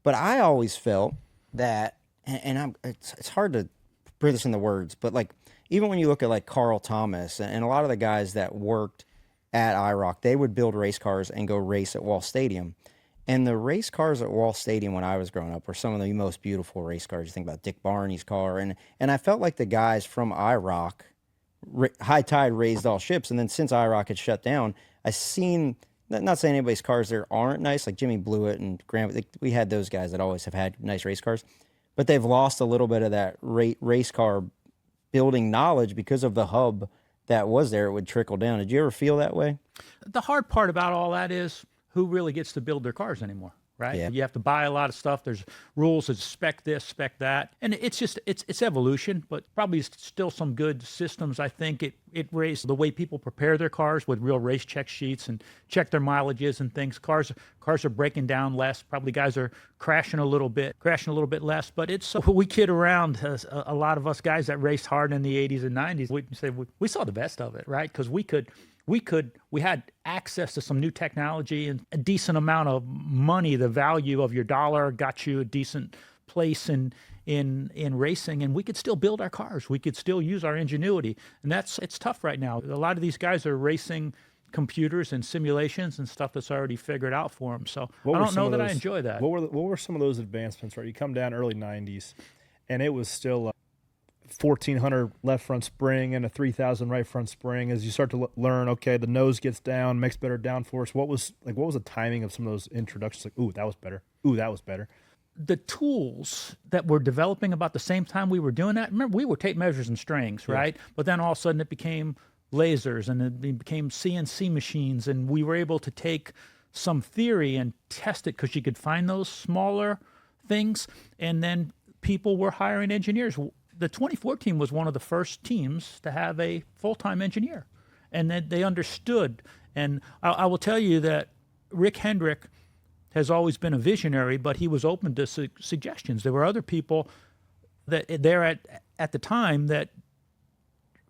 But I always felt that, it's hard to put this into words, but like even when you look at like Carl Thomas and a lot of the guys that worked at IROC, they would build race cars and go race at Wall Stadium. And the race cars at Wall Stadium when I was growing up were some of the most beautiful race cars. You think about Dick Barney's car, and I felt like the guys from IROC, high tide raised all ships. And then since IROC had shut down, I seen, not saying anybody's cars there aren't nice, like Jimmy Blewett and Graham. Like, we had those guys that always have had nice race cars, but they've lost a little bit of that race car building knowledge because of the hub that was there. It would trickle down. Did you ever feel that way? The hard part about all that is who really gets to build their cars anymore, right? Yeah. You have to buy a lot of stuff. There's rules that spec this, spec that. And it's just, it's evolution, but probably still some good systems. I think it raised the way people prepare their cars with real race check sheets and check their mileages and things. Cars are breaking down less. Probably guys are crashing a little bit less. But it's, we kid around, a lot of us guys that raced hard in the 80s and 90s, we say we saw the best of it, right? Because we had access to some new technology and a decent amount of money. The value of your dollar got you a decent place in racing, and we could still build our cars. We could still use our ingenuity, and it's tough right now. A lot of these guys are racing computers and simulations and stuff that's already figured out for them. So I don't know that I enjoy that. What were some of those advancements? Right, you come down early '90s, and it was still 1,400 left front spring and a 3,000 right front spring. As you start to learn, okay, the nose gets down, makes better downforce. What was the timing of some of those introductions? Like, ooh, that was better. Ooh, that was better. The tools that were developing about the same time we were doing that, remember, we were tape measures and strings, right? Yeah. But then all of a sudden it became lasers and it became CNC machines, and we were able to take some theory and test it because you could find those smaller things, and then people were hiring engineers. The 2014 was one of the first teams to have a full-time engineer, and then they understood. And I will tell you that Rick Hendrick has always been a visionary, but he was open to suggestions. There were other people that there at the time that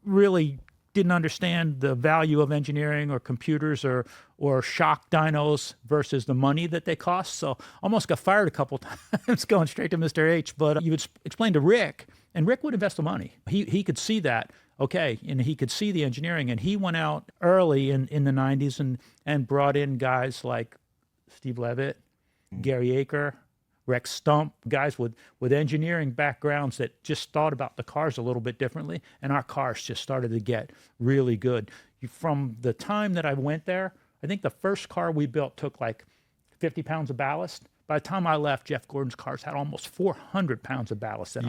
really didn't understand the value of engineering or computers or shock dynos versus the money that they cost. So almost got fired a couple times going straight to Mr. H. But you would explain to Rick, and Rick would invest the money. He could see that, okay, and he could see the engineering. And he went out early in the 90s and brought in guys like Steve Levitt, Gary Aker, Rex Stump, guys with engineering backgrounds that just thought about the cars a little bit differently, and our cars just started to get really good. From the time that I went there, I think the first car we built took like 50 pounds of ballast. By the time I left, Jeff Gordon's cars had almost 400 pounds of ballast in them.